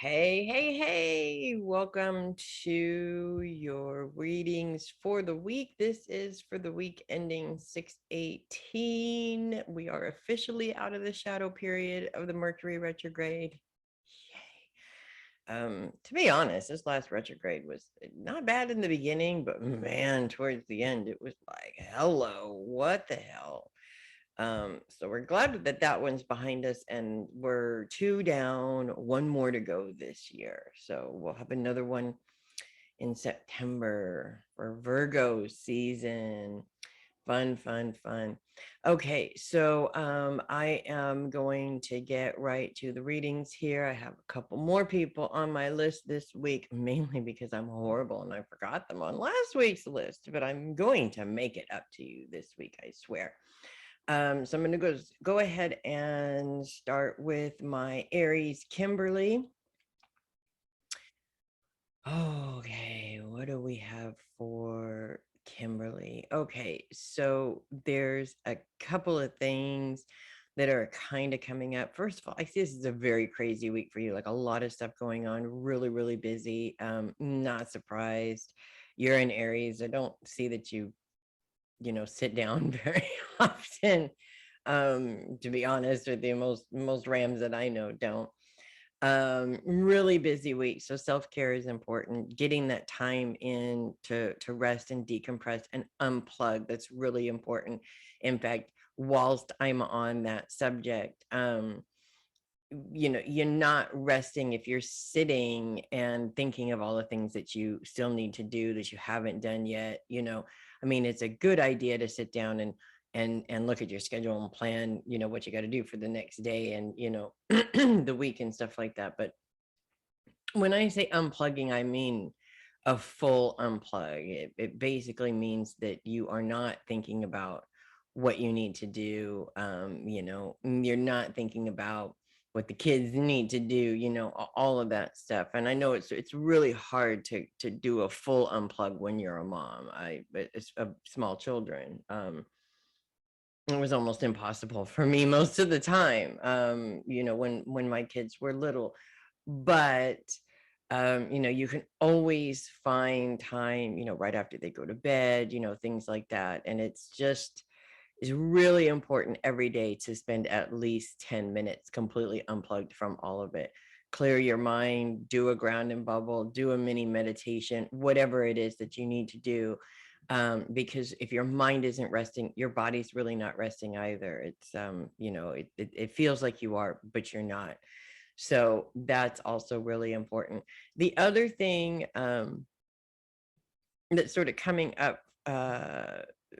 Hey, hey, hey, welcome to your readings for the week. This is for the week ending 6/18. We are officially out of the shadow period of the Mercury retrograde. Yay. To be honest, this last retrograde was not bad in the beginning, but man, towards the end, it was like, hello, what the hell? So we're glad that that one's behind us, and we're two down, one more to go this year. So we'll have another one in September for Virgo season. Fun, fun, fun. Okay, so I am going to get right to the readings here. I have a couple more people on my list this week, mainly because I'm horrible and I forgot them on last week's list, but I'm going to make it up to you this week, I swear. So I'm going to go ahead and start with my Aries, Kimberly. Okay, what do we have for Kimberly? Okay, so there's a couple of things that are kind of coming up. First of all, I see this is a very crazy week for you, like a lot of stuff going on, really, really busy. Not surprised. You're in Aries. I don't see that you sit down very often. To be honest with you, most Rams that I know don't. Really busy week, so self-care is important. Getting that time in to rest and decompress and unplug, that's really important. In fact, whilst I'm on that subject, you're not resting if you're sitting and thinking of all the things that you still need to do that you haven't done yet. I mean, it's a good idea to sit down and look at your schedule and plan, what you got to do for the next day and the week and stuff like that. But when I say unplugging, I mean a full unplug. It basically means that you are not thinking about what you need to do. You're not thinking about what the kids need to do, all of that stuff. And I know it's really hard to do a full unplug when you're a mom. It's small children. It was almost impossible for me most of the time. When my kids were little, but you can always find time, right after they go to bed, things like that. And it's really important every day to spend at least 10 minutes completely unplugged from all of it. Clear your mind, do a ground and bubble, do a mini meditation, whatever it is that you need to do. Because if your mind isn't resting, your body's really not resting either. It's it feels like you are, but you're not. So that's also really important. The other thing that's sort of coming up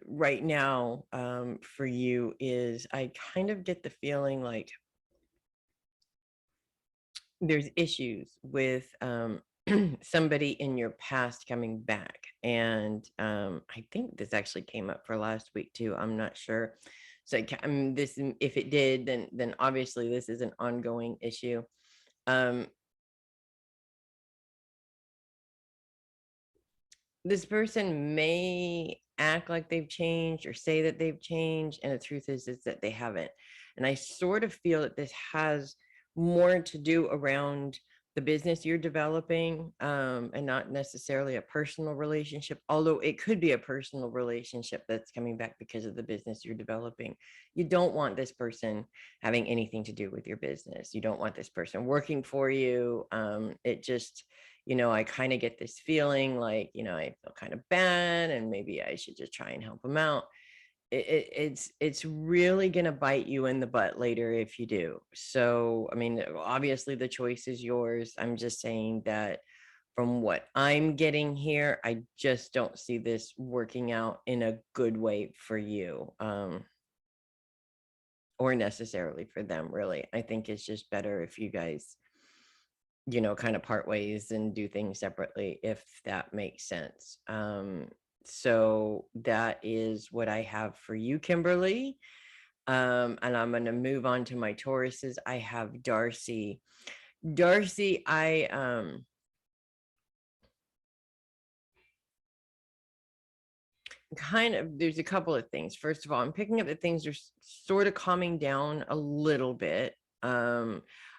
right now for you is I kind of get the feeling like there's issues with somebody in your past coming back. And I think this actually came up for last week too. I'm not sure. So this, if it did, then obviously this is an ongoing issue. This person may act like they've changed or say that they've changed, and the truth is that they haven't. And I sort of feel that this has more to do around the business you're developing, and not necessarily a personal relationship, although it could be a personal relationship that's coming back because of the business you're developing. You don't want this person having anything to do with your business. You don't want this person working for you. It just, I kind of get this feeling like, I feel kind of bad and maybe I should just try and help them out. It's really going to bite you in the butt later if you do. So, I mean, obviously the choice is yours. I'm just saying that from what I'm getting here, I just don't see this working out in a good way for you, or necessarily for them, really. I think it's just better if you guys kind of part ways and do things separately, if that makes sense. So that is what I have for you, Kimberly. And I'm going to move on to my Tauruses. I have Darcy. Darcy, I kind of, there's a couple of things. First of all, I'm picking up that things are sort of calming down a little bit.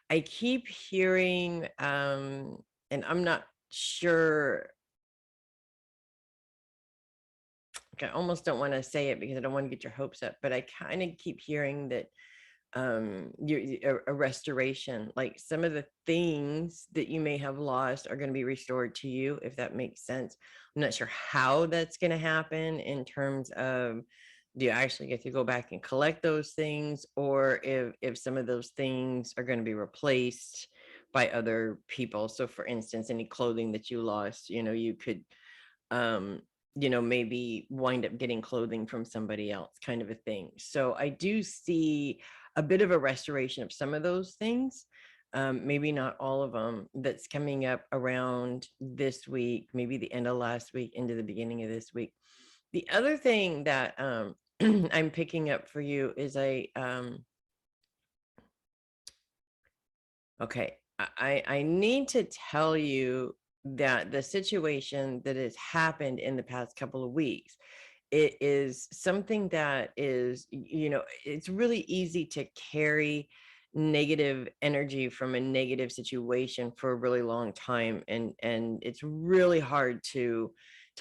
I keep hearing, and I'm not sure, I almost don't want to say it because I don't want to get your hopes up, but I kind of keep hearing that a restoration, like some of the things that you may have lost are going to be restored to you, if that makes sense. I'm not sure how that's going to happen in terms of, do you actually get to go back and collect those things, or if some of those things are going to be replaced by other people. So for instance, any clothing that you lost, you could um maybe wind up getting clothing from somebody else, kind of a thing. So I do see a bit of a restoration of some of those things, maybe not all of them, that's coming up around this week, maybe the end of last week into the beginning of this week. The other thing that I'm picking up for you is okay, I need to tell you that the situation that has happened in the past couple of weeks, it is something that is, it's really easy to carry negative energy from a negative situation for a really long time, and it's really hard to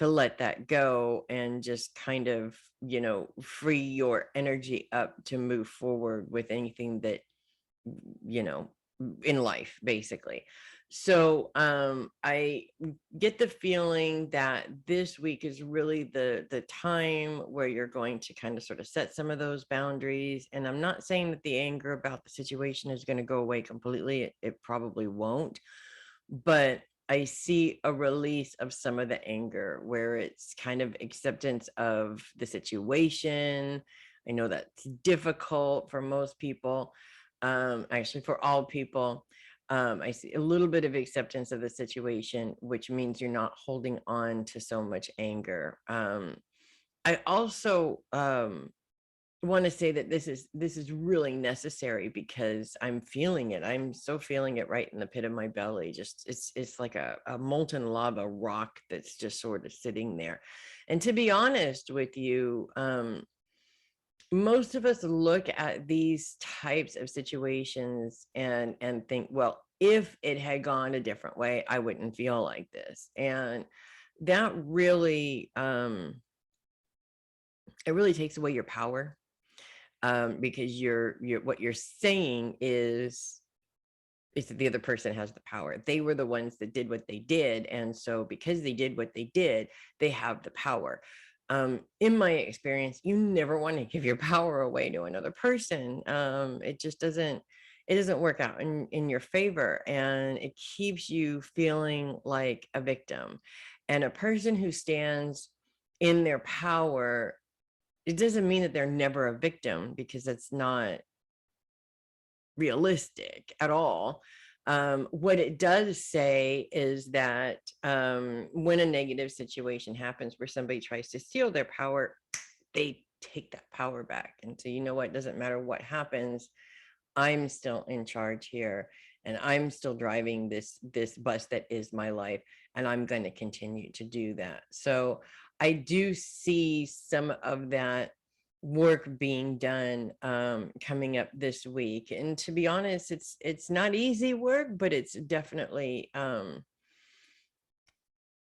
let that go and just kind of, free your energy up to move forward with anything that, you know in life, basically. So I get the feeling that this week is really the time where you're going to kind of sort of set some of those boundaries. And I'm not saying that the anger about the situation is going to go away completely. It probably won't, but I see a release of some of the anger where it's kind of acceptance of the situation. I know that's difficult for most people, actually for all people. I see a little bit of acceptance of the situation, which means you're not holding on to so much anger. I also want to say that this is really necessary, because I'm feeling it. I'm so feeling it right in the pit of my belly. Just it's like a molten lava rock that's just sort of sitting there. And to be honest with you, most of us look at these types of situations and think, well, if it had gone a different way, I wouldn't feel like this. And that really it really takes away your power, because you're what you're saying is that the other person has the power. They were the ones that did what they did, and so because they did what they did, they have the power. In my experience, you never want to give your power away to another person. It just doesn't work out in your favor, and it keeps you feeling like a victim. And a person who stands in their power, it doesn't mean that they're never a victim, because that's not realistic at all. What it does say is that when a negative situation happens where somebody tries to steal their power, they take that power back and say, you know what, it doesn't matter what happens, I'm still in charge here, and I'm still driving this bus that is my life, and I'm going to continue to do that. So I do see some of that work being done coming up this week. And to be honest, it's not easy work, but it's definitely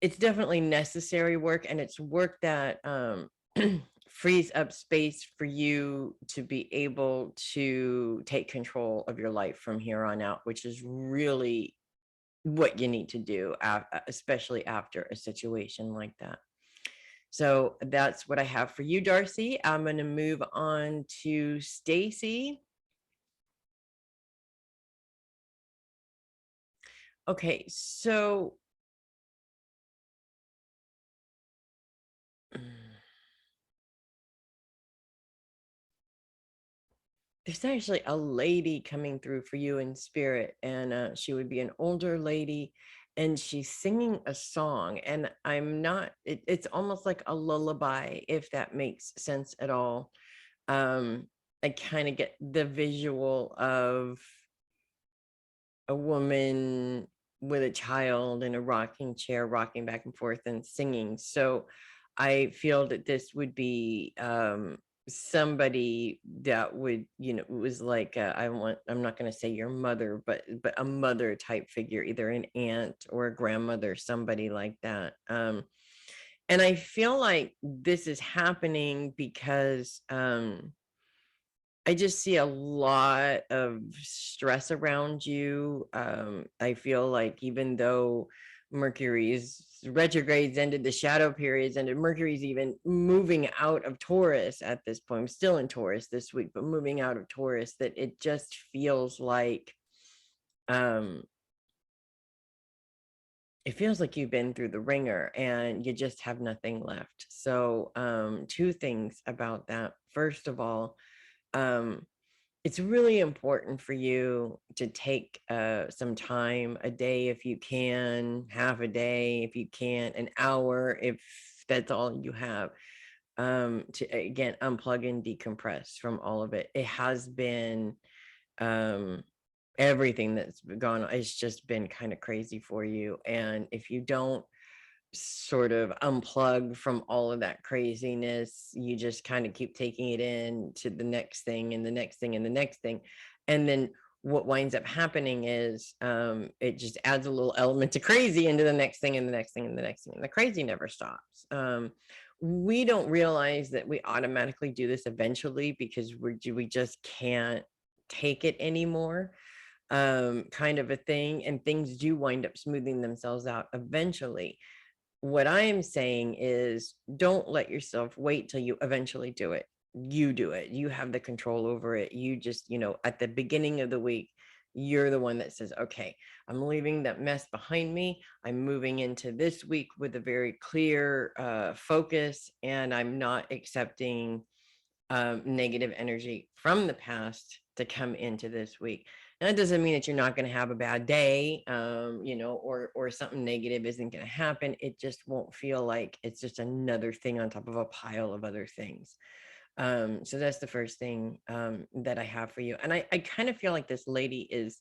necessary work, and it's work that frees up space for you to be able to take control of your life from here on out, which is really what you need to do, especially after a situation like that. So that's what I have for you, Darcy. I'm going to move on to Stacy. Okay, so there's actually a lady coming through for you in spirit, and she would be an older lady, and she's singing a song, and I'm not, it's almost like a lullaby, if that makes sense at all. I kind of get the visual of a woman with a child in a rocking chair, rocking back and forth and singing. So I feel that this would be somebody that would, was like, I'm not going to say your mother, but a mother type figure, either an aunt or a grandmother, somebody like that. And I feel like this is happening because I just see a lot of stress around you. I feel like even though Mercury's retrogrades ended, the shadow periods ended, Mercury's even moving out of Taurus at this point. I'm still in Taurus this week, but moving out of Taurus, that it just feels like it feels like you've been through the ringer and you just have nothing left. So two things about that. First of all, it's really important for you to take some time, a day if you can, half a day if you can, an hour if that's all you have, to again unplug and decompress from all of it. It has been everything that's gone on. It's just been kind of crazy for you, and if you don't sort of unplug from all of that craziness, you just kind of keep taking it in to the next thing and the next thing and the next thing. And then what winds up happening is it just adds a little element to crazy into the next thing and the next thing and the next thing. And the crazy never stops. We don't realize that we automatically do this eventually because we just can't take it anymore, kind of a thing. And things do wind up smoothing themselves out eventually. What I am saying is don't let yourself wait till you eventually do it. You do it. You have the control over it. You just, at the beginning of the week, you're the one that says, okay, I'm leaving that mess behind me. I'm moving into this week with a very clear focus, and I'm not accepting negative energy from the past to come into this week. And that doesn't mean that you're not going to have a bad day, or something negative isn't going to happen. It just won't feel like it's just another thing on top of a pile of other things. So that's the first thing that I have for you. And I kind of feel like this lady is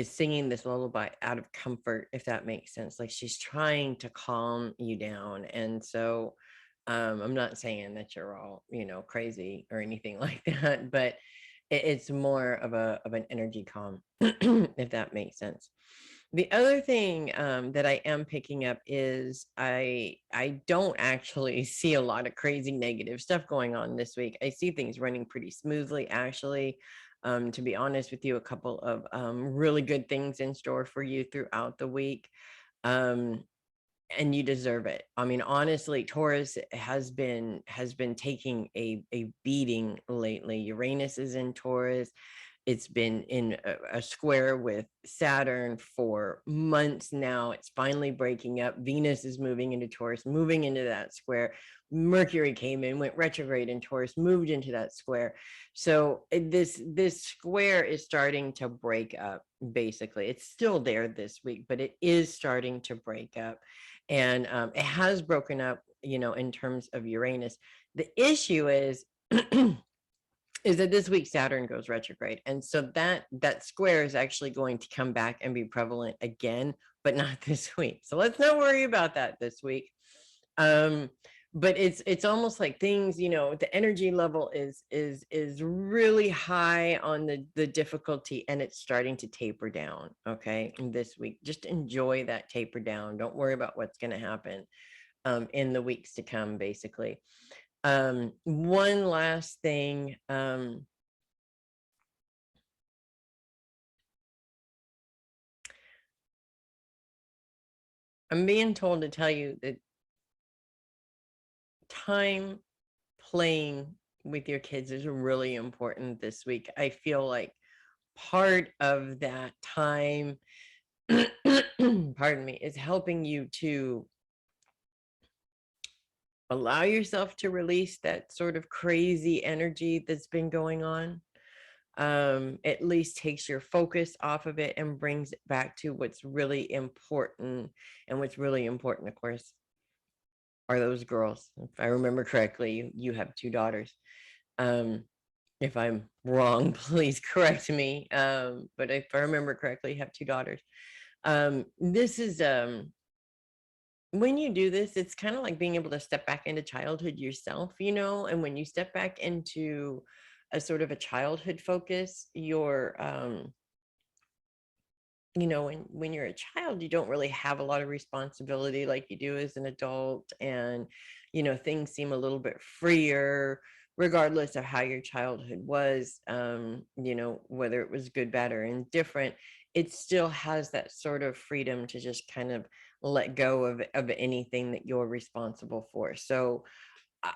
singing this lullaby out of comfort, if that makes sense. Like she's trying to calm you down. And so I'm not saying that you're all, crazy or anything like that, but it's more of an energy calm, if that makes sense. The other thing that I am picking up is I don't actually see a lot of crazy negative stuff going on this week. I see things running pretty smoothly, actually. To be honest with you, a couple of really good things in store for you throughout the week. And you deserve it. I mean, honestly, Taurus has been taking a beating lately. Uranus is in Taurus. It's been in a square with Saturn for months now. It's finally breaking up. Venus is moving into Taurus, moving into that square. Mercury came in, went retrograde in Taurus, moved into that square. So this square is starting to break up, basically. It's still there this week, but it is starting to break up. And it has broken up, in terms of Uranus. The issue is is that this week Saturn goes retrograde, and so that square is actually going to come back and be prevalent again, but not this week. So let's not worry about that this week. But it's almost like things, the energy level is really high on the difficulty, and it's starting to taper down. Okay, this week, just enjoy that taper down. Don't worry about what's going to happen in the weeks to come, basically. One last thing. I'm being told to tell you that time playing with your kids is really important this week. I feel like part of that time, pardon me, is helping you to allow yourself to release that sort of crazy energy that's been going on. At least takes your focus off of it and brings it back to what's really important. And what's really important, of course, are those girls. If I remember correctly, you have two daughters. If I'm wrong, please correct me. But if I remember correctly, you have two daughters. This is when you do this, it's kind of like being able to step back into childhood yourself, and when you step back into a sort of a childhood focus, when you're a child, you don't really have a lot of responsibility like you do as an adult. And, things seem a little bit freer, regardless of how your childhood was, whether it was good, bad, or indifferent. It still has that sort of freedom to just kind of let go of anything that you're responsible for. So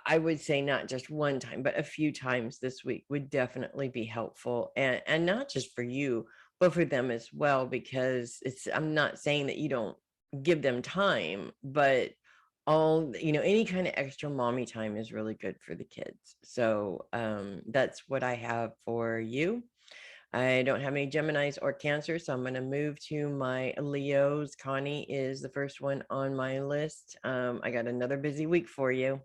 I would say not just one time, but a few times this week would definitely be helpful. And not just for you, but for them as well, because I'm not saying that you don't give them time, but any kind of extra mommy time is really good for the kids. So that's what I have for you. I don't have any Geminis or Cancer, so I'm going to move to my Leos. Connie is the first one on my list. I got another busy week for you.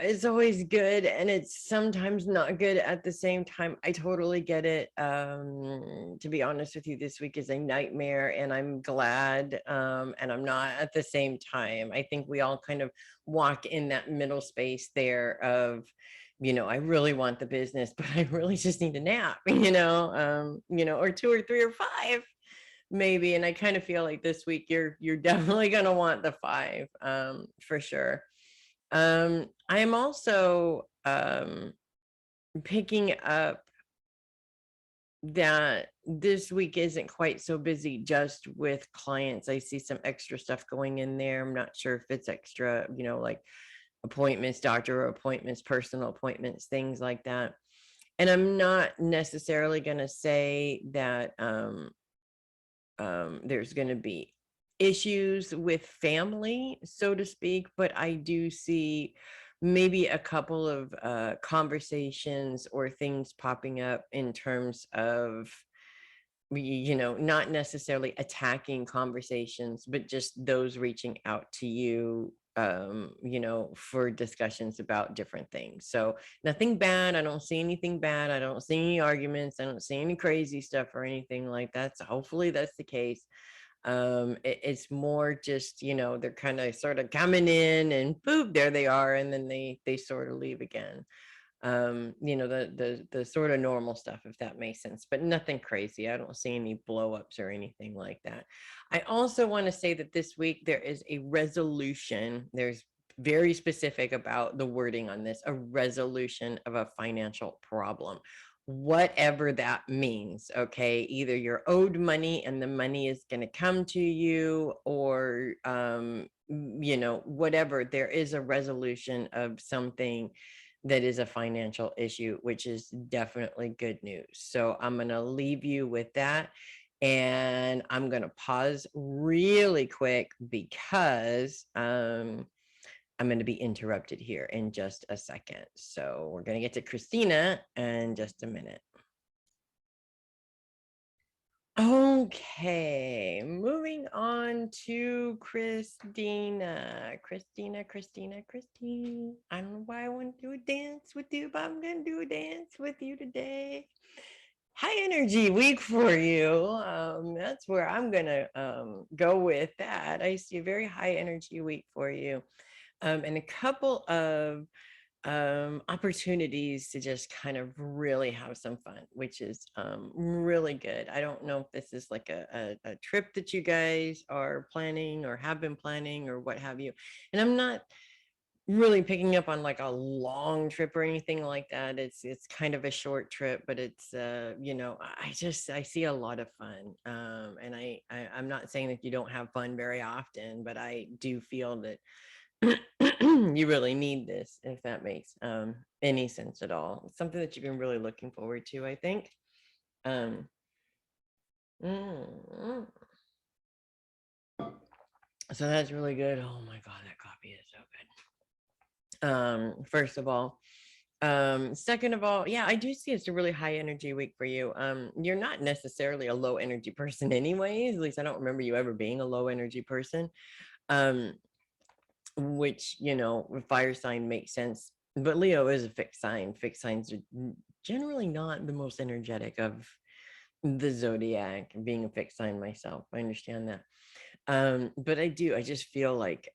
It's always good, and it's sometimes not good at the same time. I totally get it. To be honest with you, this week is a nightmare, and I'm glad, and I'm not at the same time. I think we all kind of walk in that middle space there of, I really want the business, but I really just need a nap, or two or three or five maybe. And I kind of feel like this week you're definitely gonna want the five, for sure. I am also picking up that this week isn't quite so busy just with clients. I see some extra stuff going in there. I'm not sure if it's extra, like appointments, doctor appointments, personal appointments, things like that. And I'm not necessarily going to say that there's going to be issues with family, so to speak, but I do see maybe a couple of conversations or things popping up in terms of, not necessarily attacking conversations, but just those reaching out to you, for discussions about different things. So nothing bad. I don't see anything bad. I don't see any arguments. I don't see any crazy stuff or anything like that. So hopefully that's the case. It's more just, they're kind of sort of coming in and boop, there they are, and then they sort of leave again. The sort of normal stuff, if that makes sense, but nothing crazy. I don't see any blow ups or anything like that. I also want to say that this week there is a resolution. There's very specific about the wording on this, a resolution of a financial problem, whatever that means. Okay, either you're owed money and the money is going to come to you, or whatever. There is a resolution of something that is a financial issue, which is definitely good news. So I'm going to leave you with that. And I'm going to pause really quick because I'm going to be interrupted here in just a second. So we're going to get to Christina in just a minute. Okay, moving on to Christina. Christina. I don't know why I want to do a dance with you, but I'm going to do a dance with you today. High energy week for you. That's where I'm going to go with that. I see a very high energy week for you. And a couple of opportunities to just kind of really have some fun, which is really good. I don't know if this is like a trip that you guys are planning or have been planning or what have you. And I'm not really picking up on like a long trip or anything like that. It's kind of a short trip, but it's I see a lot of fun. And I'm not saying that you don't have fun very often, but I do feel that you really need this, if that makes any sense at all. It's something that you've been really looking forward to, I think. um mm, so that's really good. Oh my god, that coffee is so good. First of all, second of all, yeah, I do see it's a really high energy week for you. You're not necessarily a low energy person anyways. At least I don't remember you ever being a low energy person. um which, fire sign makes sense, but Leo is a fixed sign. Fixed signs are generally not the most energetic of the zodiac, being a fixed sign myself. I understand that. But I just feel like,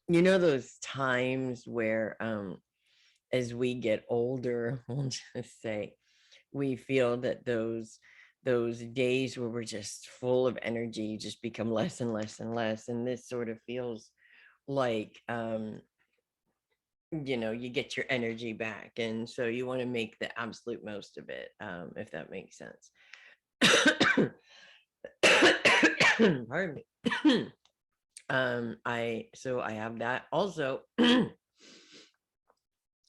those times where, as we get older, we'll just say, we feel that those days where we're just full of energy just become less and less and less. And this sort of feels like, you get your energy back. And so you want to make the absolute most of it, if that makes sense. Pardon me. I have that also.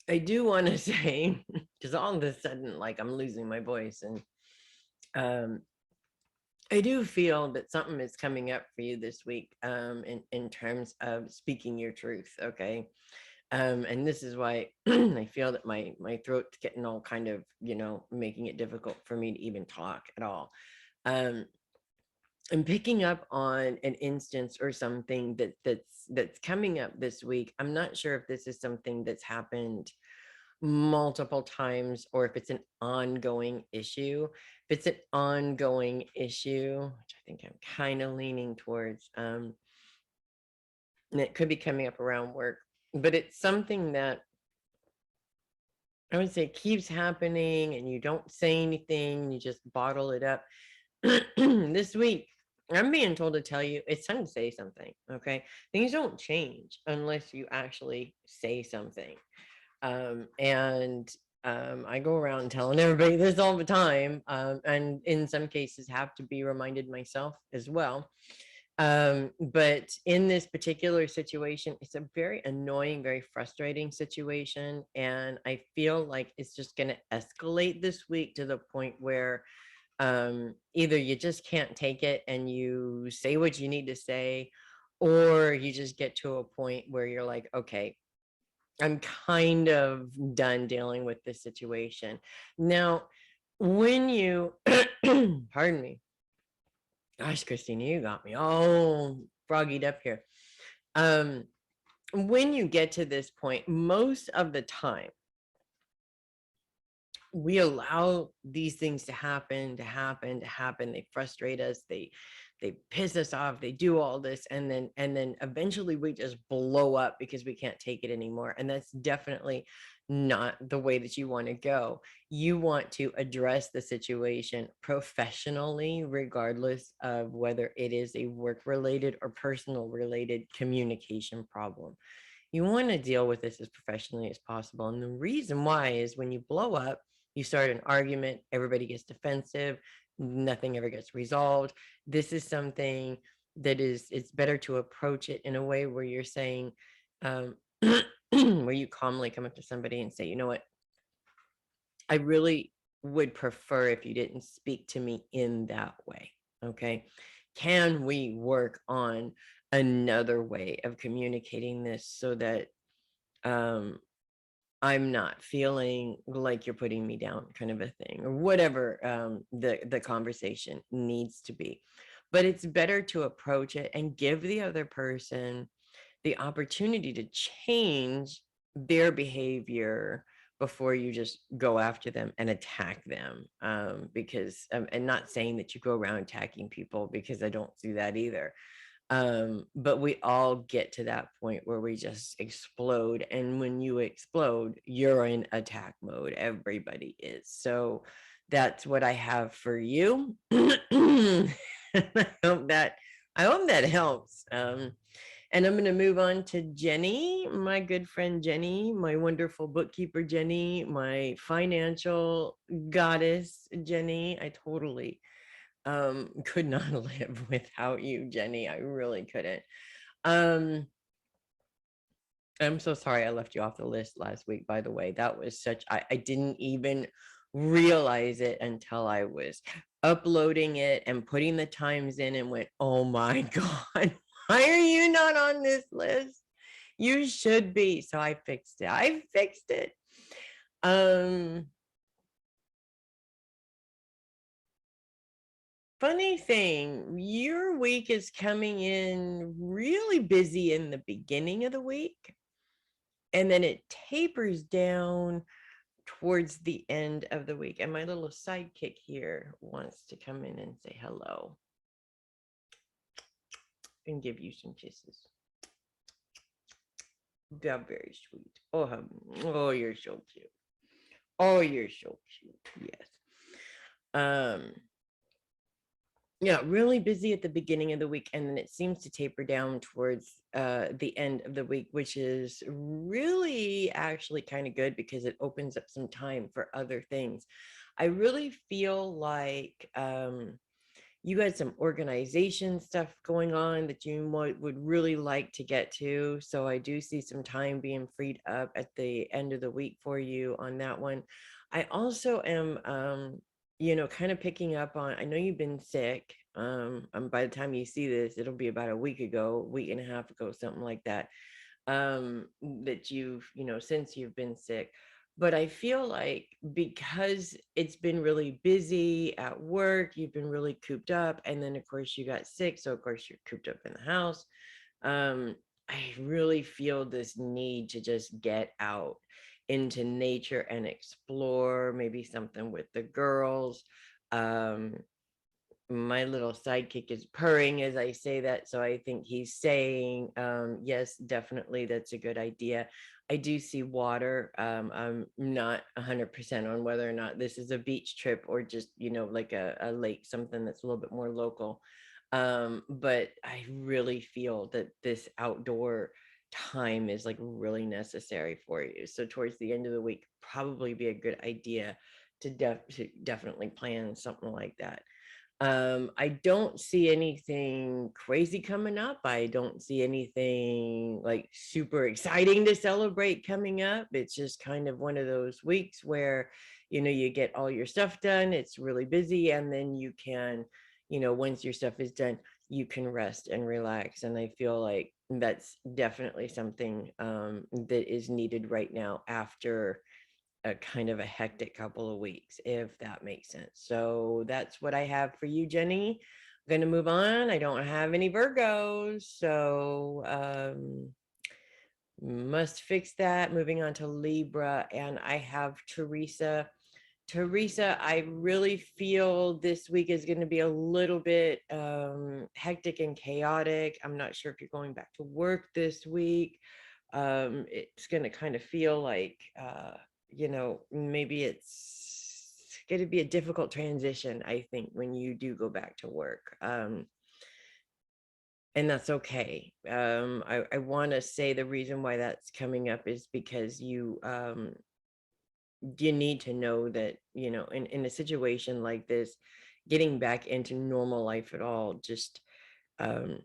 I do want to say, because all of a sudden, like, I'm losing my voice, and I do feel that something is coming up for you this week, in terms of speaking your truth. Okay. And this is why I feel that my throat's getting all kind of, making it difficult for me to even talk at all. I'm picking up on an instance or something that's coming up this week. I'm not sure if this is something that's happened multiple times or if it's an ongoing issue. If it's an ongoing issue, which I think I'm kind of leaning towards, and it could be coming up around work, but it's something that I would say keeps happening and you don't say anything, you just bottle it up. This week, I'm being told to tell you it's time to say something. Okay. Things don't change unless you actually say something. And I go around telling everybody this all the time, and in some cases have to be reminded myself as well. But in this particular situation, it's a very annoying, very frustrating situation. And I feel like it's just going to escalate this week to the point where either you just can't take it and you say what you need to say, or you just get to a point where you're like, okay, I'm kind of done dealing with this situation. Now, when you, pardon me, gosh, Christina, you got me all froggied up here. When you get to this point, most of the time, we allow these things to happen. They frustrate us. They piss us off. They do all this, and then eventually we just blow up because we can't take it anymore. And that's definitely not the way that you want to go. You want to address the situation professionally, regardless of whether it is a work related or personal related communication problem. You want to deal with this as professionally as possible. And the reason why is when you blow up, you start an argument, everybody gets defensive, nothing ever gets resolved. This is something that it's better to approach it in a way where you're saying, where you calmly come up to somebody and say, you know what, I really would prefer if you didn't speak to me in that way. Okay. Can we work on another way of communicating this so that I'm not feeling like you're putting me down, kind of a thing, or whatever the conversation needs to be. But it's better to approach it and give the other person the opportunity to change their behavior before you just go after them and attack them. Because, and not saying that you go around attacking people, because I don't do that either. But we all get to that point where we just explode, and when you explode, you're in attack mode. Everybody is. So that's what I have for you. I hope that helps. And I'm going to move on to Jenny, my good friend Jenny, my wonderful bookkeeper Jenny, my financial goddess Jenny. I totally could not live without you, Jenny. I really couldn't. I'm so sorry I left you off the list last week, by the way. That was I didn't even realize it until I was uploading it and putting the times in and went, oh my God, why are you not on this list? You should be. So I fixed it. Funny thing, your week is coming in really busy in the beginning of the week, and then it tapers down towards the end of the week. And my little sidekick here wants to come in and say hello and give you some kisses. They're very sweet. Oh, you're so cute. Oh, you're so cute. Yes. Yeah, really busy at the beginning of the week, and then it seems to taper down towards the end of the week, which is really actually kind of good because it opens up some time for other things. I really feel like you had some organization stuff going on that you would really like to get to. So I do see some time being freed up at the end of the week for you on that one. I also am, kind of picking up on, I know you've been sick. By the time you see this, it'll be about a week ago, week and a half ago, something like that, that you've, since you've been sick. But I feel like because it's been really busy at work, you've been really cooped up, and then of course you got sick, so of course you're cooped up in the house. I really feel this need to just get out into nature and explore, maybe something with the girls. um my little sidekick is purring as I say that. So I think he's saying, yes, definitely, that's a good idea. I do see water. I'm not 100% on whether or not this is a beach trip or just, like a lake, something that's a little bit more local. But I really feel that this outdoor time is like really necessary for you. So towards the end of the week, probably be a good idea to definitely plan something like that. I don't see anything crazy coming up. I don't see anything like super exciting to celebrate coming up. It's just kind of one of those weeks where, you get all your stuff done, it's really busy, and then you can, once your stuff is done, you can rest and relax. And I feel like that's definitely something that is needed right now after a kind of a hectic couple of weeks, if that makes sense. So that's what I have for you, Jenny. I'm going to move on. I don't have any Virgos, so must fix that. Moving on to Libra, and I have Theresa. Theresa, I really feel this week is going to be a little bit hectic and chaotic. I'm not sure if you're going back to work this week. It's going to kind of feel like, maybe it's going to be a difficult transition, I think, when you do go back to work. And that's okay. I want to say the reason why that's coming up is because you need to know that, in a situation like this, getting back into normal life at all just um,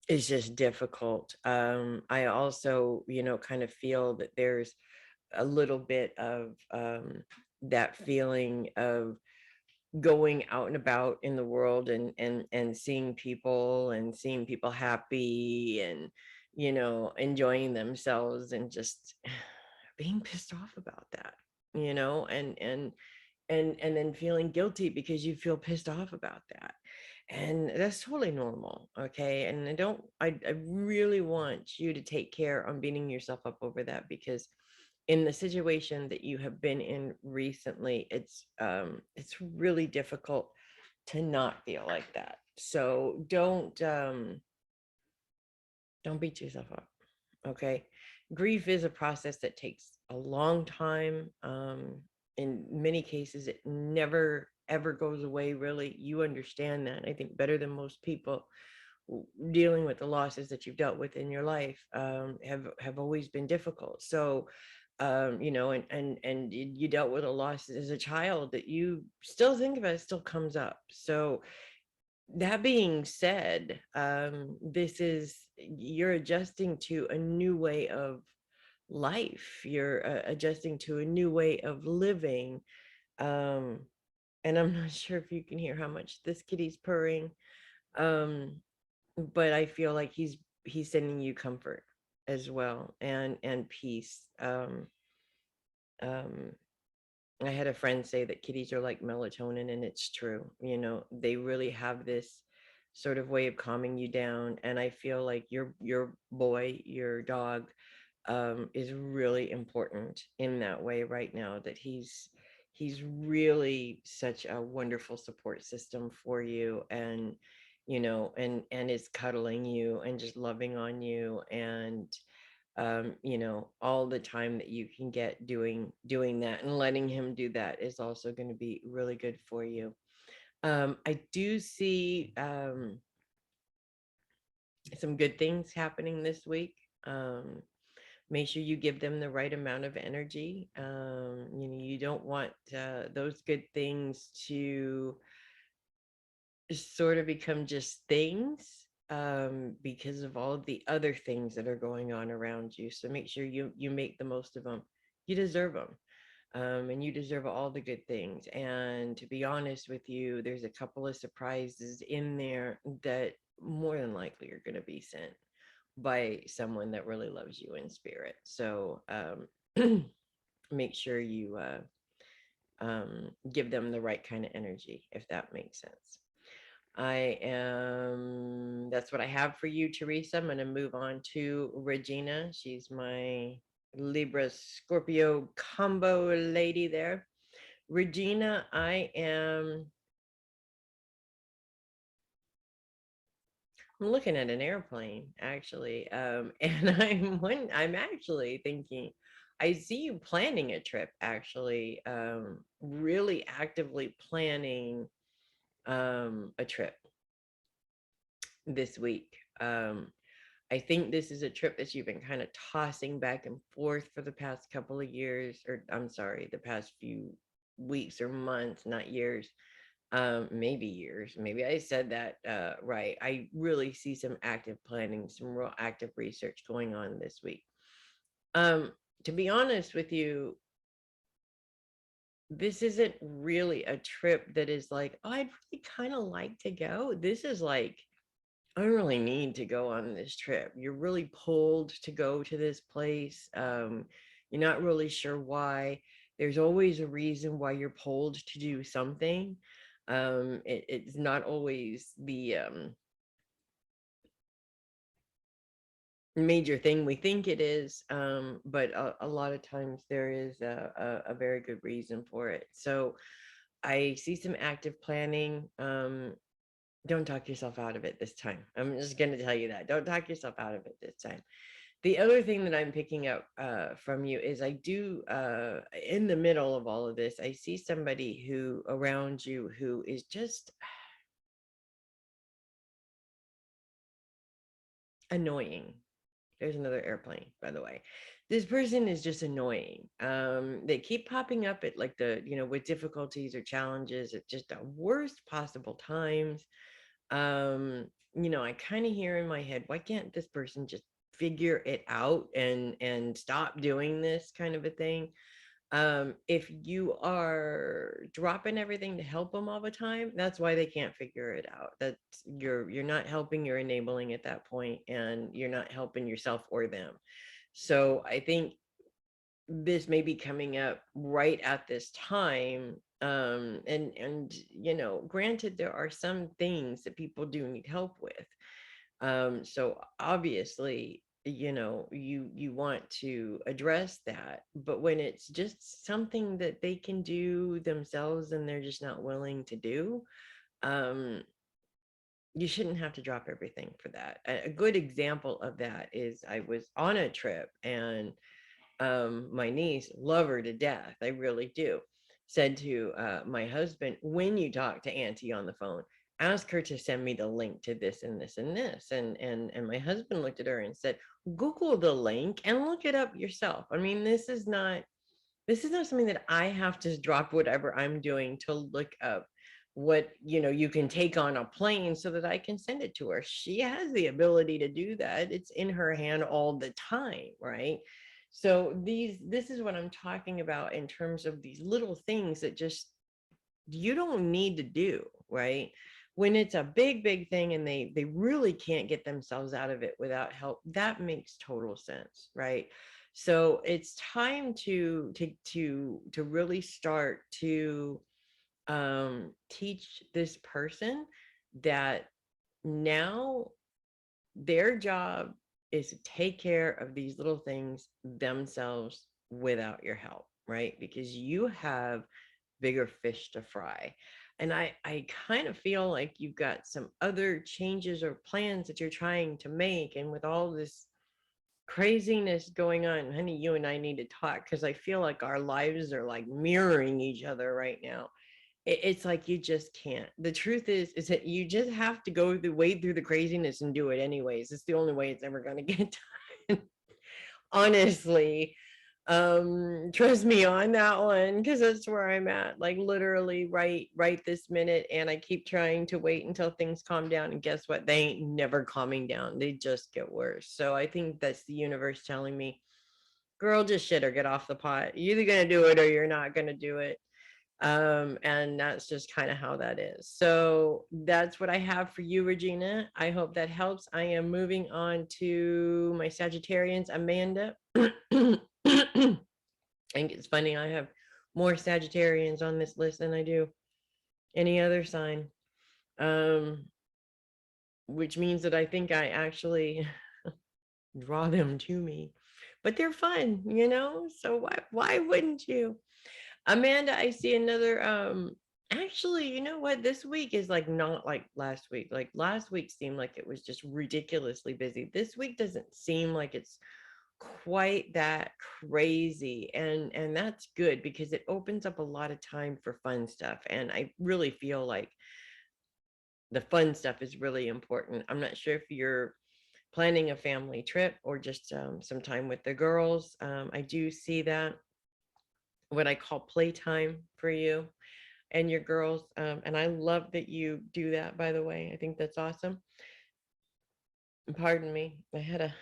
is just difficult. I also, kind of feel that there's a little bit of that feeling of going out and about in the world and seeing people happy and enjoying themselves, and just being pissed off about that, and then feeling guilty because you feel pissed off about that. And that's totally normal. Okay. And I really want you to take care on beating yourself up over that, because in the situation that you have been in recently, it's really difficult to not feel like that. So don't beat yourself up. Okay. Grief is a process that takes a long time. In many cases, it never ever goes away, really. You understand that, I think, better than most people. Dealing with the losses that you've dealt with in your life have always been difficult. So and you dealt with a loss as a child that you still think about, it still comes up. So that being said, you're adjusting to a new way of life. You're adjusting to a new way of living. um and I'm not sure if you can hear how much this kitty's purring. um but I feel like he's sending you comfort as well, and peace. Um I had a friend say that kitties are like melatonin, and it's true. They really have this sort of way of calming you down. And I feel like your boy, your dog, is really important in that way right now, that he's really such a wonderful support system for you, and and is cuddling you and just loving on you, and all the time that you can get doing that, and letting him do that is also going to be really good for you. I do see some good things happening this week. Make sure you give them the right amount of energy. You don't want those good things to sort of become just things, because of all of the other things that are going on around you. So make sure you make the most of them. You deserve them. And you deserve all the good things. And to be honest with you, there's a couple of surprises in there that more than likely are going to be sent by someone that really loves you in spirit. So make sure you give them the right kind of energy, if that makes sense. That's what I have for you, Theresa. I'm going to move on to Regina. She's my Libra Scorpio combo lady there. Regina, I'm looking at an airplane actually, and I'm actually thinking, I see you planning a trip actually, really actively planning a trip this week. I think this is a trip that you've been kind of tossing back and forth for the past couple of years, or I'm sorry, the past few weeks or months, not years. Maybe years. Maybe I said that right. I really see some active planning, some real active research going on this week. To be honest with you, this isn't really a trip that is like, oh, I'd really kind of like to go. This is like, I don't really need to go on this trip. You're really pulled to go to this place. You're not really sure why. There's always a reason why you're pulled to do something. It's not always the major thing we think it is, but a lot of times there is a very good reason for it. So I see some active planning. Don't talk yourself out of it this time. I'm just going to tell you that. Don't talk yourself out of it this time. The other thing that I'm picking up from you is I do, in the middle of all of this, I see somebody who around you who is just annoying. There's another airplane, by the way. This person is just annoying. They keep popping up at like with difficulties or challenges at just the worst possible times. I kind of hear in my head, why can't this person just figure it out and stop doing this kind of a thing? If you are dropping everything to help them all the time, that's why they can't figure it out. That's you're not helping, you're enabling at that point, and you're not helping yourself or them. So I think this may be coming up right at this time. Granted, there are some things that people do need help with. So obviously, you want to address that, but when it's just something that they can do themselves and they're just not willing to do, um, you shouldn't have to drop everything for that. A good example of that is I was on a trip, and my niece, love her to death, I really do, said to my husband, when you talk to auntie on the phone, ask her to send me the link to this and this and this. And my husband looked at her and said, Google the link and look it up yourself. I mean, this is not something that I have to drop whatever I'm doing to look up what you can take on a plane so that I can send it to her. She has the ability to do that. It's in her hand all the time, right? So this is what I'm talking about in terms of these little things that just you don't need to do, right? When it's a big thing and they really can't get themselves out of it without help, that makes total sense, right? So it's time to really start to teach this person that now their job is to take care of these little things themselves without your help, right? Because you have bigger fish to fry. And I kind of feel like you've got some other changes or plans that you're trying to make. And with all this craziness going on, honey, you and I need to talk, because I feel like our lives are like mirroring each other right now. It's like you just can't. The truth is that you just have to go the way through the craziness and do it anyways. It's the only way it's ever going to get done. Honestly, trust me on that one, because that's where I'm at, like literally right this minute. And I keep trying to wait until things calm down, and guess what, they ain't never calming down, they just get worse. So I think that's the universe telling me, girl, just shit or get off the pot. You're either gonna do it or you're not gonna do it. And that's just kind of how that is. So that's what I have for you, Regina. I hope that helps. I am moving on to my Sagittarians, Amanda. I think it's funny, I have more Sagittarians on this list than I do any other sign, which means that I think I actually draw them to me, but they're fun, so why wouldn't you? Amanda, I see another, actually, you know what? This week is like not like last week. Like last week seemed like it was just ridiculously busy. This week doesn't seem like it's quite that crazy. And that's good, because it opens up a lot of time for fun stuff. And I really feel like the fun stuff is really important. I'm not sure if you're planning a family trip or just some time with the girls. I do see that, what I call playtime for you and your girls. And I love that you do that, by the way. I think that's awesome. Pardon me. I had a,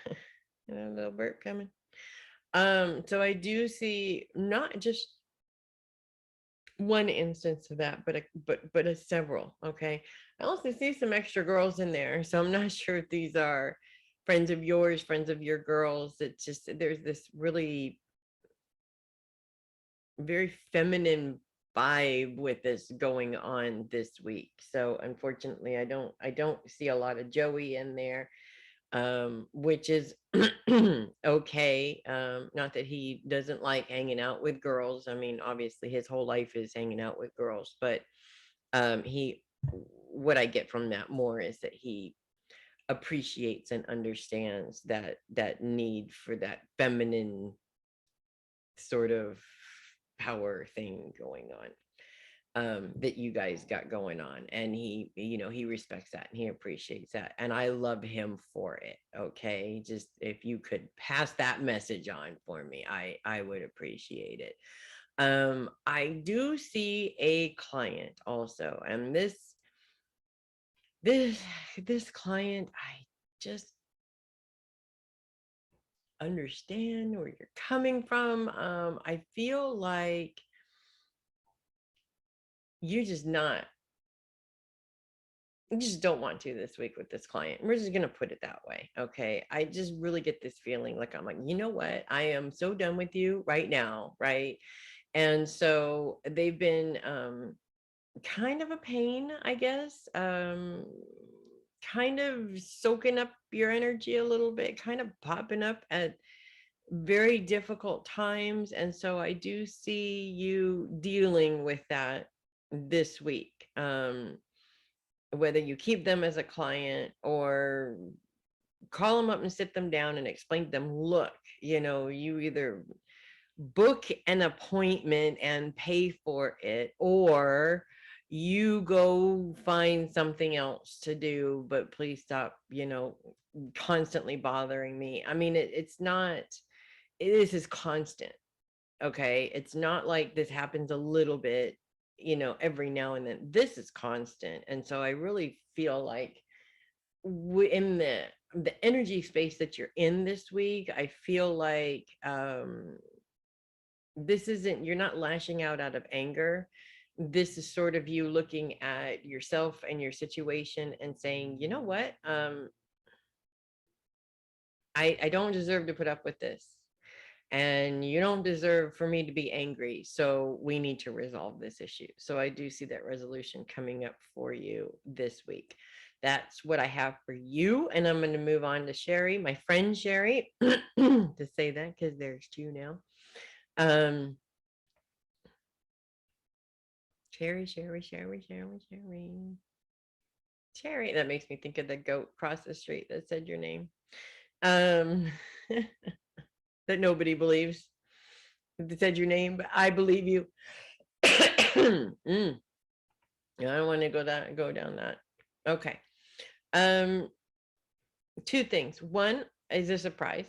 a little burp coming. So I do see not just one instance of that, but a several. Okay. I also see some extra girls in there. So I'm not sure if these are friends of yours, friends of your girls. It's just, there's this really very feminine vibe with this going on this week. So unfortunately, I don't see a lot of Joey in there, which is okay. Not that he doesn't like hanging out with girls. I mean, obviously his whole life is hanging out with girls, but he what I get from that more is that he appreciates and understands that need for that feminine sort of power thing going on, that you guys got going on. And he respects that and he appreciates that. And I love him for it. Okay. Just if you could pass that message on for me, I would appreciate it. I do see a client also, and this client, I just understand where you're coming from. I feel like you're just not you just don't want to this week with this client. We're just going to put it that way. Okay. I just really get this feeling like, I'm like, you know what? I am so done with you right now. Right. And so they've been kind of a pain, I guess. Kind of soaking up your energy a little bit, kind of popping up at very difficult times. And so I do see you dealing with that this week. Whether you keep them as a client or call them up and sit them down and explain to them, look, you either book an appointment and pay for it, or you go find something else to do, but please stop, constantly bothering me. I mean, this is constant. Okay. It's not like this happens a little bit, every now and then. This is constant. And so I really feel like in the energy space that you're in this week, I feel like you're not lashing out of anger. This is sort of you looking at yourself and your situation and saying, you know what, I don't deserve to put up with this, and you don't deserve for me to be angry. So we need to resolve this issue. So I do see that resolution coming up for you this week. That's what I have for you. And I'm going to move on to Sheri, my friend Sheri, to say that because there's two now. Sheri. That makes me think of the goat across the street that said your name. That nobody believes. That said your name, but I believe you. I don't want to go down that. Okay. Two things. One is a surprise.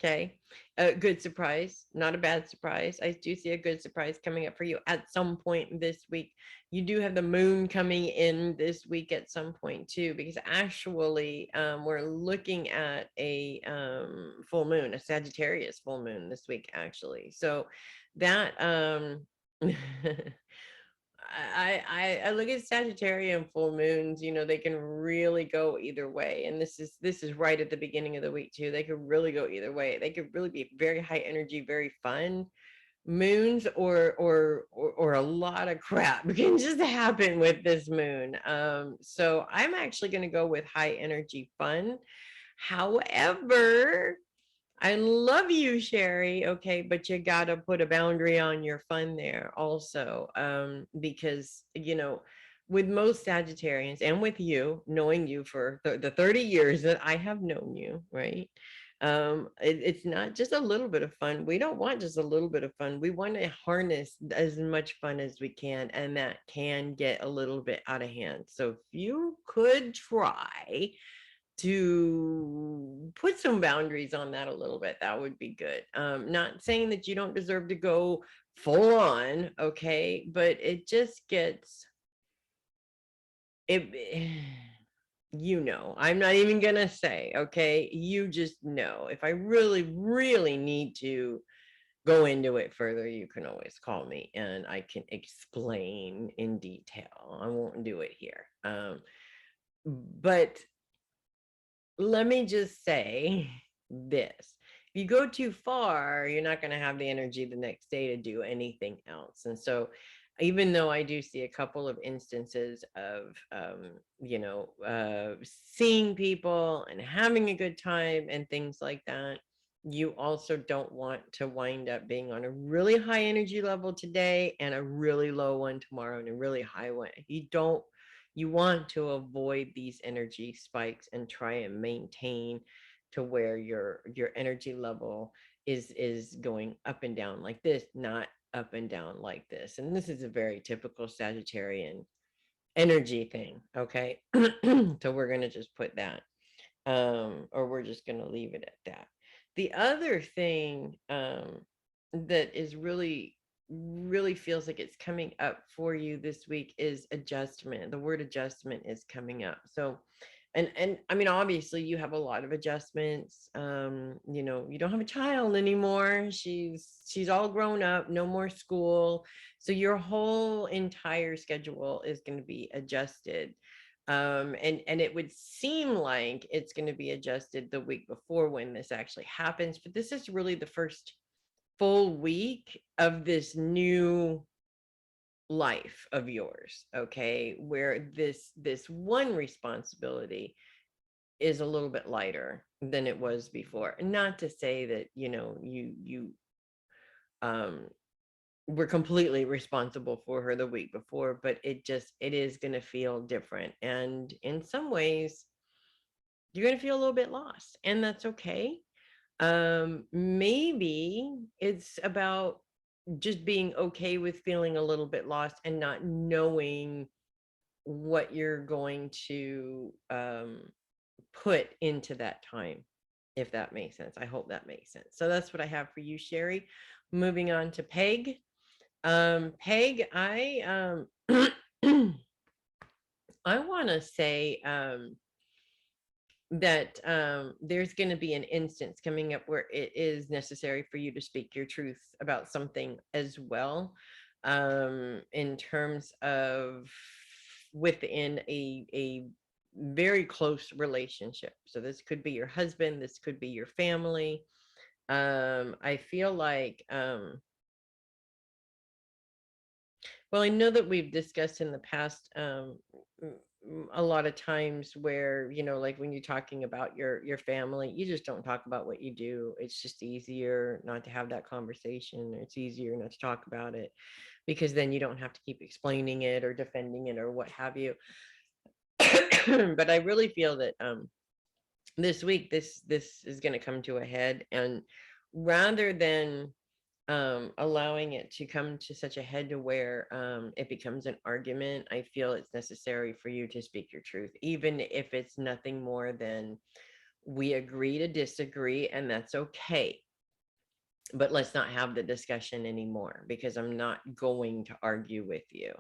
Okay. A good surprise, not a bad surprise. I do see a good surprise coming up for you at some point this week. You do have the moon coming in this week at some point too, because actually we're looking at a full moon, a Sagittarius full moon this week, actually. So that I look at Sagittarian full moons, you know, they can really go either way. And this is right at the beginning of the week too. They could really go either way. They could really be very high energy, very fun moons, or a lot of crap can just happen with this moon. So I'm actually going to go with high energy fun. However, I love you, Sheri. Okay, but you gotta put a boundary on your fun there also. Because you know, with most Sagittarians and with you, knowing you for the 30 years that I have known you, right? It's not just a little bit of fun. We don't want just a little bit of fun. We want to harness as much fun as we can, and that can get a little bit out of hand. So if you could try to put some boundaries on that a little bit, that would be good. Not saying that you don't deserve to go full on, okay, but it just gets it. You know, I'm not even gonna say, okay, you just know. If I really need to go into it further, you can always call me and I can explain in detail. I won't do it here. But let me just say this. If you go too far, you're not going to have the energy the next day to do anything else. And so, even though I do see a couple of instances of, seeing people and having a good time and things like that, you also don't want to wind up being on a really high energy level today and a really low one tomorrow and a really high one. You want to avoid these energy spikes and try and maintain to where your energy level is going up and down like this, not up and down like this. And this is a very typical Sagittarian energy thing. Okay. So we're going to just put that, or we're just going to leave it at that. The other thing that is really feels like it's coming up for you this week is adjustment. The word adjustment is coming up. So, and I mean, obviously you have a lot of adjustments. You don't have a child anymore. She's all grown up, no more school. So your whole entire schedule is going to be adjusted. And it would seem like it's going to be adjusted the week before when this actually happens, but this is really the first full week of this new life of yours, okay, where this one responsibility is a little bit lighter than it was before. Not to say that you were completely responsible for her the week before, but it is going to feel different, and in some ways you're going to feel a little bit lost, and that's okay. Maybe it's about just being okay with feeling a little bit lost and not knowing what you're going to put into that time, if that makes sense. I hope that makes sense. So that's what I have for you, Sheri. Moving on to Peg. Peg, I I want to say that there's going to be an instance coming up where it is necessary for you to speak your truth about something as well, in terms of within a very close relationship. So this could be your husband, this could be your family. I feel like well, I know that we've discussed in the past a lot of times where, like when you're talking about your family, you just don't talk about what you do. It's just easier not to have that conversation. It's easier not to talk about it, because then you don't have to keep explaining it or defending it or what have you. But I really feel that this week this is going to come to a head, and rather than allowing it to come to such a head to where it becomes an argument, I feel it's necessary for you to speak your truth, even if it's nothing more than, we agree to disagree, and that's okay, but let's not have the discussion anymore, because I'm not going to argue with you,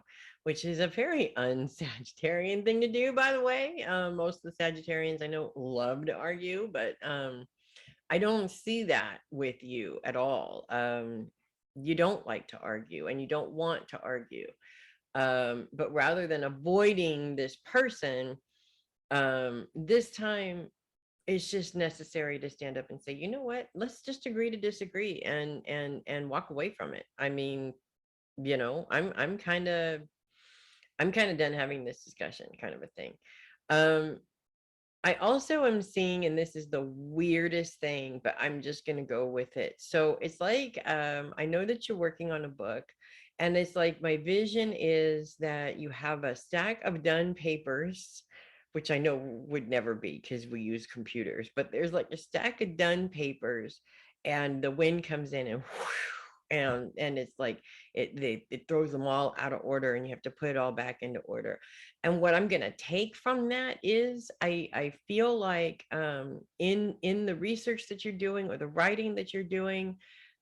which is a very un-Sagittarian thing to do, by the way. Most of the Sagittarians I know love to argue, but I don't see that with you at all. You don't like to argue, and you don't want to argue. But rather than avoiding this person, this time it's just necessary to stand up and say, you know what, let's just agree to disagree, and walk away from it. I mean, I'm kind of done having this discussion, kind of a thing. I also am seeing, and this is the weirdest thing, but I'm just going to go with it. So it's like, I know that you're working on a book, and it's like, my vision is that you have a stack of done papers, which I know would never be because we use computers, but there's like a stack of done papers, and the wind comes in and and it's like it throws them all out of order, and you have to put it all back into order. And what I'm going to take from that is, I feel like in the research that you're doing, or the writing that you're doing,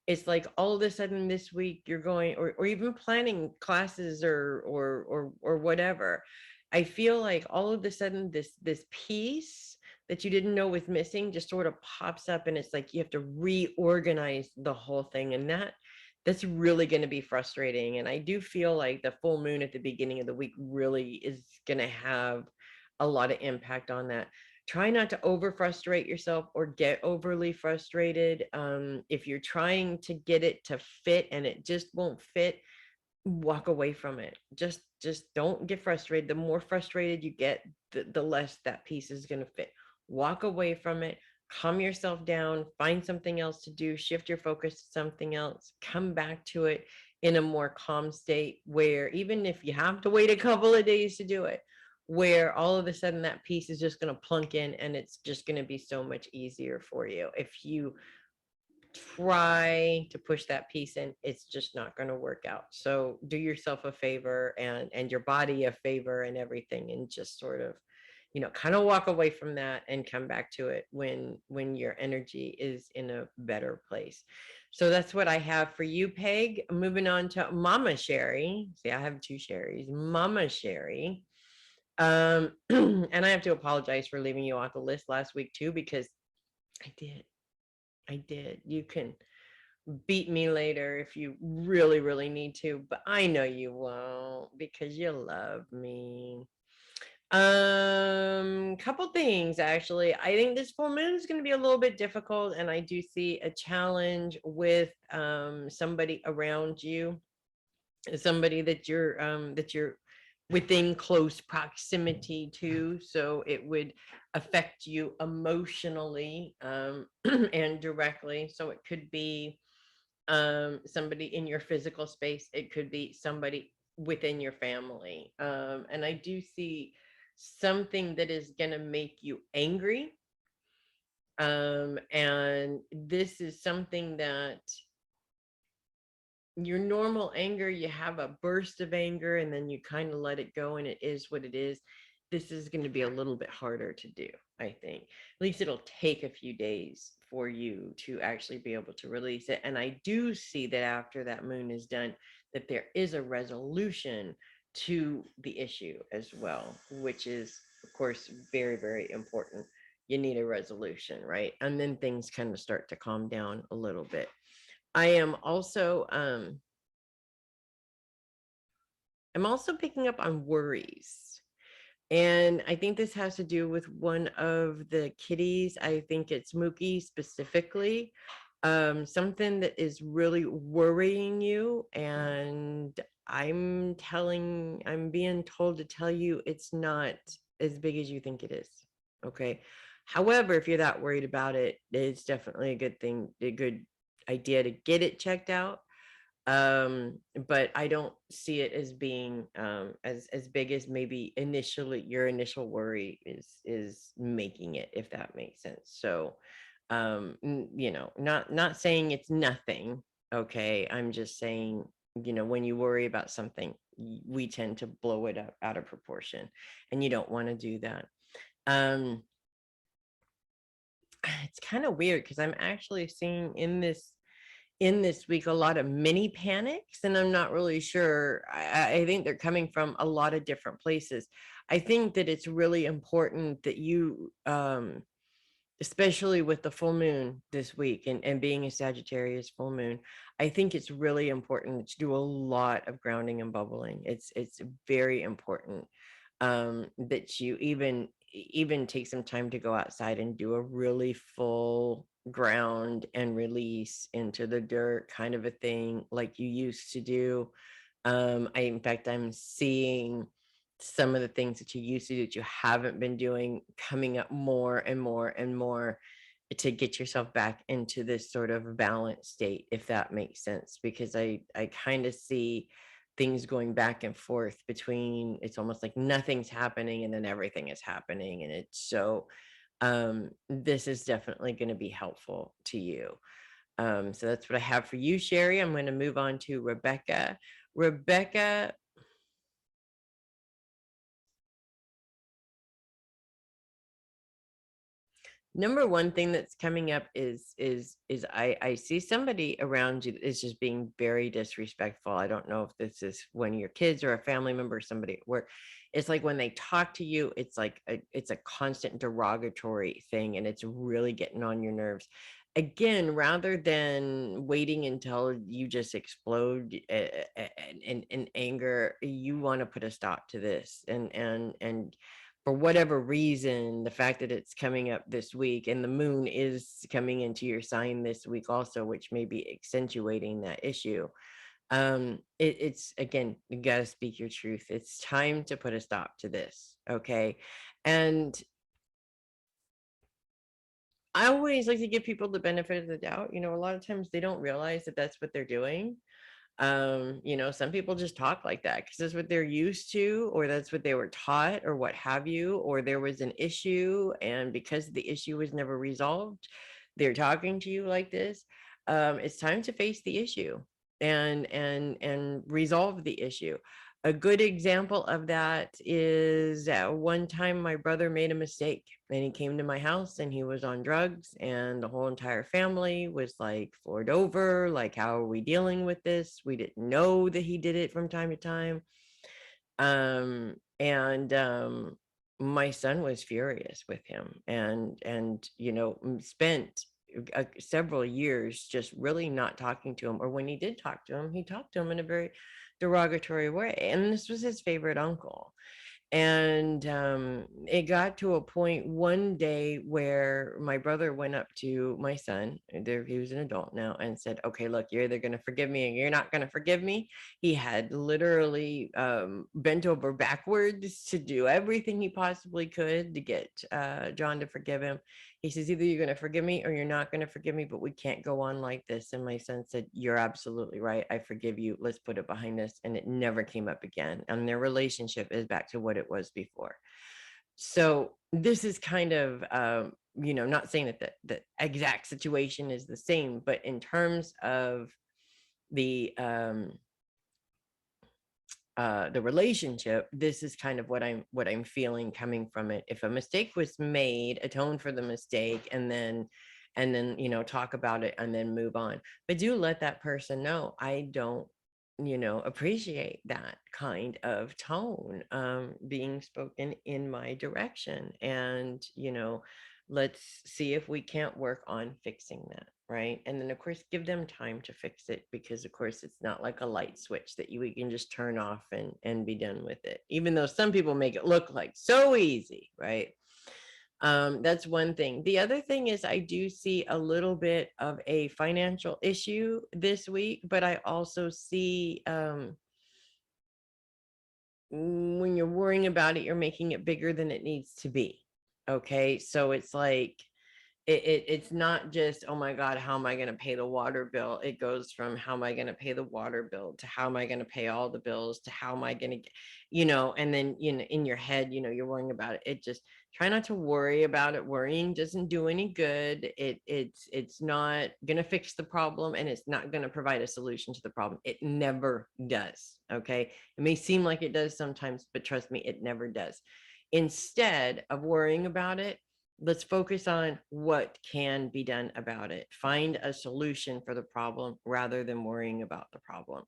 it's like all of a sudden this week you're going, or even planning classes, or whatever. I feel like all of a sudden this piece that you didn't know was missing just sort of pops up, and it's like you have to reorganize the whole thing, and that's really going to be frustrating. And I do feel like the full moon at the beginning of the week really is going to have a lot of impact on that. Try not to over frustrate yourself or get overly frustrated. If you're trying to get it to fit and it just won't fit, walk away from it. Just don't get frustrated. The more frustrated you get, the less that piece is going to fit. Walk away from it, calm yourself down, find something else to do, shift your focus to something else, come back to it in a more calm state, where even if you have to wait a couple of days to do it, where all of a sudden that piece is just going to plunk in, and it's just going to be so much easier for you. If you try to push that piece in, it's just not going to work out. So do yourself a favor, and your body a favor, and everything, and just sort of, kind of walk away from that and come back to it when your energy is in a better place. So that's what I have for you, Peg. Moving on to Mama Sheri. See, I have two Sheris. Mama Sheri. And I have to apologize for leaving you off the list last week too, because I did. You can beat me later if you really, really need to, but I know you won't, because you love me. Couple things, actually. I think this full moon is going to be a little bit difficult, and I do see a challenge with somebody around you, somebody that you're within close proximity to. So it would affect you emotionally and directly. So it could be somebody in your physical space, it could be somebody within your family, and I do see something that is going to make you angry, and this is something that your normal anger, you have a burst of anger and then you kind of let it go, and it is what it is. This is going to be a little bit harder to do, I think. At least it'll take a few days for you to actually be able to release it. And I do see that after that moon is done, that there is a resolution to the issue as well, which is, of course, very, very important. You need a resolution, right? And then things kind of start to calm down a little bit. I am also I'm also picking up on worries. And I think this has to do with one of the kitties. I think it's Mookie specifically. Something that is really worrying you. And I'm being told to tell you it's not as big as you think it is. Okay. However, if you're that worried about it, it's definitely a good thing, a good idea to get it checked out. But I don't see it as being as big as maybe initially your initial worry is making it, if that makes sense. So not saying it's nothing. Okay, I'm just saying, when you worry about something, we tend to blow it up out of proportion, and you don't want to do that. It's kind of weird because I'm actually seeing in this week a lot of mini panics, and I'm not really sure. I think they're coming from a lot of different places. I think that it's really important that you especially with the full moon this week, and being a Sagittarius full moon, I think it's really important to do a lot of grounding and bubbling. It's very important that you even take some time to go outside and do a really full ground and release into the dirt kind of a thing like you used to do. In fact, I'm seeing some of the things that you used to do that you haven't been doing coming up more and more and more, to get yourself back into this sort of balanced state, if that makes sense. Because I kind of see things going back and forth between, it's almost like nothing's happening and then everything is happening, and it's so this is definitely going to be helpful to you. So that's what I have for you, Sheri. I'm going to move on to Rebekka. Number one thing that's coming up is I see somebody around you that is just being very disrespectful. I don't know if this is one of your kids or a family member or somebody at work. It's like when they talk to you, it's like it's a constant derogatory thing, and it's really getting on your nerves. Again, rather than waiting until you just explode in anger, you want to put a stop to this, and for whatever reason, the fact that it's coming up this week and the moon is coming into your sign this week also, which may be accentuating that issue. It's again, you got to speak your truth. It's time to put a stop to this. Okay. And I always like to give people the benefit of the doubt. A lot of times they don't realize that that's what they're doing. Some people just talk like that because that's what they're used to, or that's what they were taught, or what have you, or there was an issue, and because the issue was never resolved, they're talking to you like this. It's time to face the issue and resolve the issue. A good example of that is at one time my brother made a mistake, and he came to my house and he was on drugs, and the whole entire family was like floored over. Like, how are we dealing with this? We didn't know that he did it from time to time. And my son was furious with him, and spent several years just really not talking to him, or when he did talk to him, he talked to him in a very derogatory way, and this was his favorite uncle. And it got to a point one day where my brother went up to my son, there he was an adult now, and said, okay, look, you're either going to forgive me or you're not going to forgive me. He had literally bent over backwards to do everything he possibly could to get John to forgive him. He says, either you're going to forgive me or you're not going to forgive me, but we can't go on like this. And my son said, you're absolutely right. I forgive you. Let's put it behind us. And it never came up again. And their relationship is back to what it was before. So this is kind of, not saying that the exact situation is the same, but in terms of the relationship, this is kind of what I'm feeling coming from it. If a mistake was made, atone for the mistake, and then talk about it and then move on. But do let that person know, I don't appreciate that kind of tone being spoken in my direction, and let's see if we can't work on fixing that, right? And then of course give them time to fix it, because of course it's not like a light switch that we can just turn off and be done with it, even though some people make it look like so easy, right? That's one thing. The other thing is I do see a little bit of a financial issue this week, but I also see when you're worrying about it, you're making it bigger than it needs to be. Okay. So it's like, it's not just, oh my God, how am I going to pay the water bill? It goes from how am I going to pay the water bill to how am I going to pay all the bills to how am I going to get, and then, in your head, you're worrying about it. It just, try not to worry about it. Worrying doesn't do any good. It's not going to fix the problem, and it's not going to provide a solution to the problem. It never does. Okay. It may seem like it does sometimes, but trust me, it never does. Instead of worrying about it, let's focus on what can be done about it. Find a solution for the problem rather than worrying about the problem.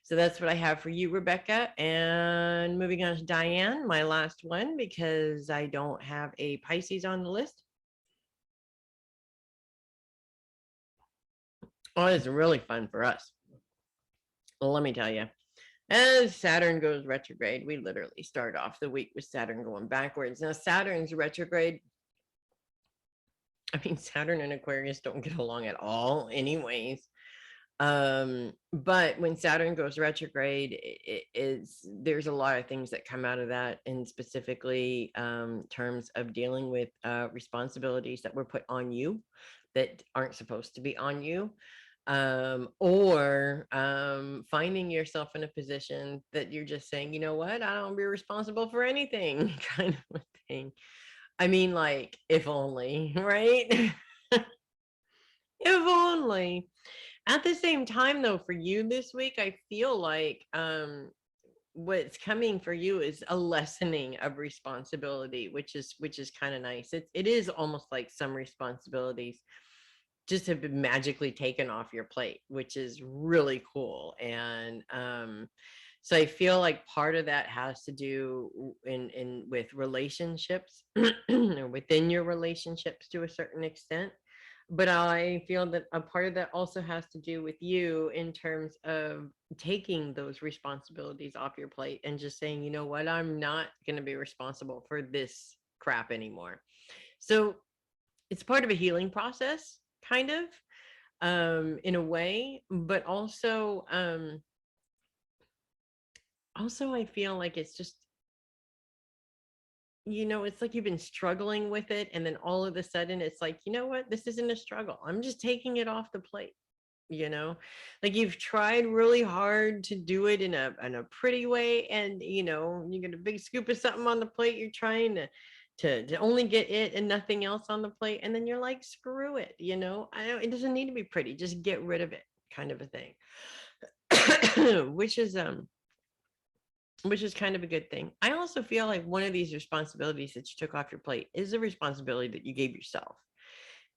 So that's what I have for you, Rebekka. And moving on to Diane, my last one, because I don't have a Pisces on the list. Oh, it's really fun for us. Well, let me tell you, as Saturn goes retrograde, we literally start off the week with Saturn going backwards. Now, Saturn's retrograde, I mean, Saturn and Aquarius don't get along at all anyways. But when Saturn goes retrograde, there's a lot of things that come out of that, and specifically terms of dealing with responsibilities that were put on you that aren't supposed to be on you, or finding yourself in a position that you're just saying, you know what, I don't be responsible for anything, kind of a thing. I mean, like, if only, right? If only. At the same time, though, for you this week, I feel like what's coming for you is a lessening of responsibility, which is kind of nice. It is almost like some responsibilities just have been magically taken off your plate, which is really cool. And so I feel like part of that has to do in with relationships or within your relationships to a certain extent. But I feel that a part of that also has to do with you in terms of taking those responsibilities off your plate and just saying, you know what, I'm not going to be responsible for this crap anymore. So it's part of a healing process, kind of, in a way, but also I feel like it's just, it's like you've been struggling with it, and then all of a sudden it's like, you know what, this isn't a struggle, I'm just taking it off the plate. Like you've tried really hard to do it in a pretty way, and you get a big scoop of something on the plate, you're trying to only get it and nothing else on the plate, and then you're like, screw it, it doesn't need to be pretty, just get rid of it, kind of a thing. which is kind of a good thing. I also feel like one of these responsibilities that you took off your plate is a responsibility that you gave yourself.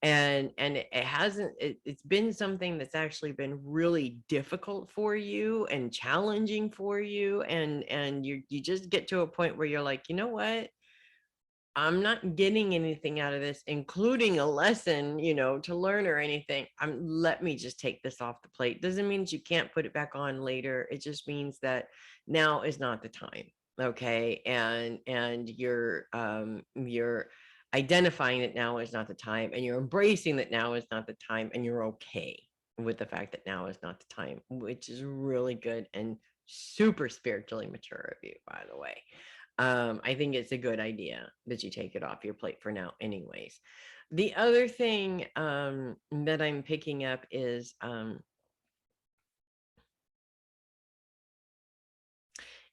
And it's been something that's actually been really difficult for you and challenging for you. And you just get to a point where you're like, you know what? I'm not getting anything out of this, including a lesson, to learn or anything. Let me just take this off the plate. Doesn't mean that you can't put it back on later. It just means that now is not the time. Okay. And you're identifying that now is not the time, and you're embracing that now is not the time, and you're okay with the fact that now is not the time, which is really good and super spiritually mature of you, by the way. I think it's a good idea that you take it off your plate for now, anyways. The other thing that I'm picking up is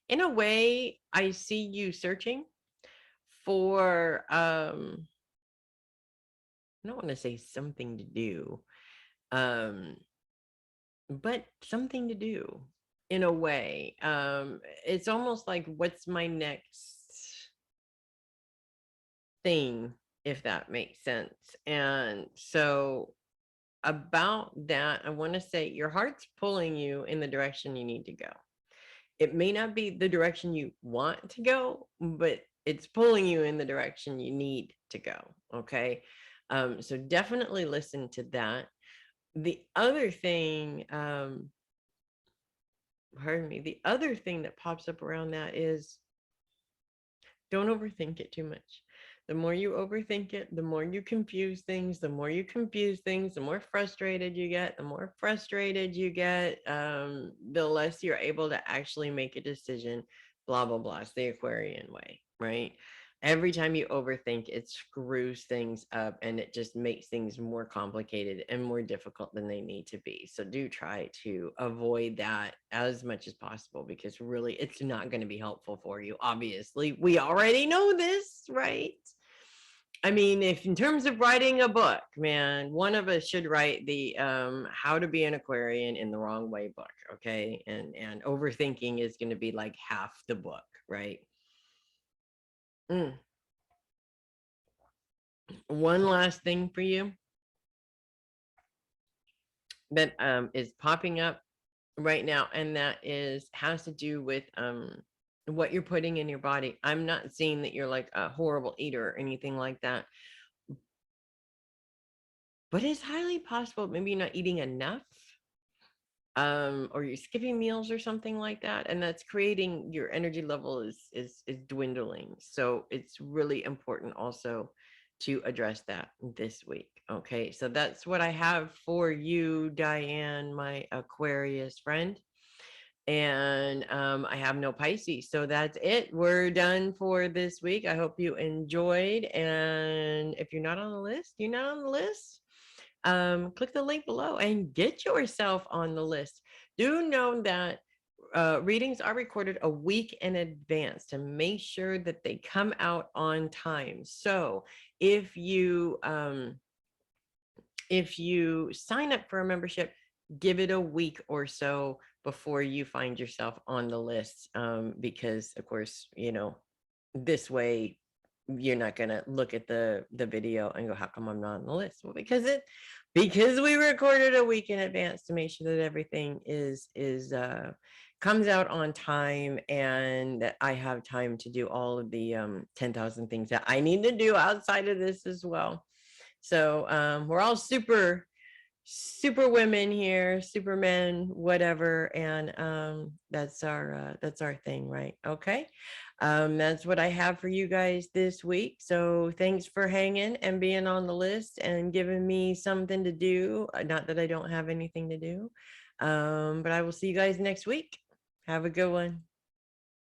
in a way, I see you searching for I don't want to say something to do, but something to do in a way. It's almost like, what's my next thing, if that makes sense. And so about that, I want to say your heart's pulling you in the direction you need to go. It may not be the direction you want to go, but it's pulling you in the direction you need to go. Okay. So definitely listen to that. The other thing, the other thing that pops up around that is, don't overthink it too much. The more you overthink it, the more you confuse things. The more you confuse things, the more frustrated you get. The more frustrated you get, the less you're able to actually make a decision. blah, blah, blah. It's the Aquarian way, right? Every time you overthink, it screws things up and it just makes things more complicated and more difficult than they need to be. So do try to avoid that as much as possible, because really it's not going to be helpful for you. Obviously, we already know this, right? I mean, if in terms of writing a book, man, one of us should write the how to be an Aquarian in the wrong way book, okay? And overthinking is going to be like half the book, right? Mm. One last thing for you that is popping up right now, and that is has to do with what you're putting in your body. I'm not seeing that you're like a horrible eater or anything like that, but it's highly possible maybe you're not eating enough, or you're skipping meals or something like that, and that's creating your energy level is dwindling. So it's really important also to address that this week. Okay, so that's what I have for you, Diane, my Aquarius friend. And I have no Pisces, so that's it. We're done for this week. I hope you enjoyed, and if you're not on the list, you're not on the list. Click the link below and get yourself on the list. Do know that readings are recorded a week in advance to make sure that they come out on time. So if you sign up for a membership, give it a week or so before you find yourself on the list, because of course, this way you're not going to look at the video and go, how come I'm not on the list? Well, because we recorded a week in advance to make sure that everything is comes out on time, and that I have time to do all of the 10,000 things that I need to do outside of this as well. So we're all super women here, supermen, whatever, and that's our thing, right? Okay. That's what I have for you guys this week. So thanks for hanging and being on the list and giving me something to do. Not that I don't have anything to do, but I will see you guys next week. Have a good one.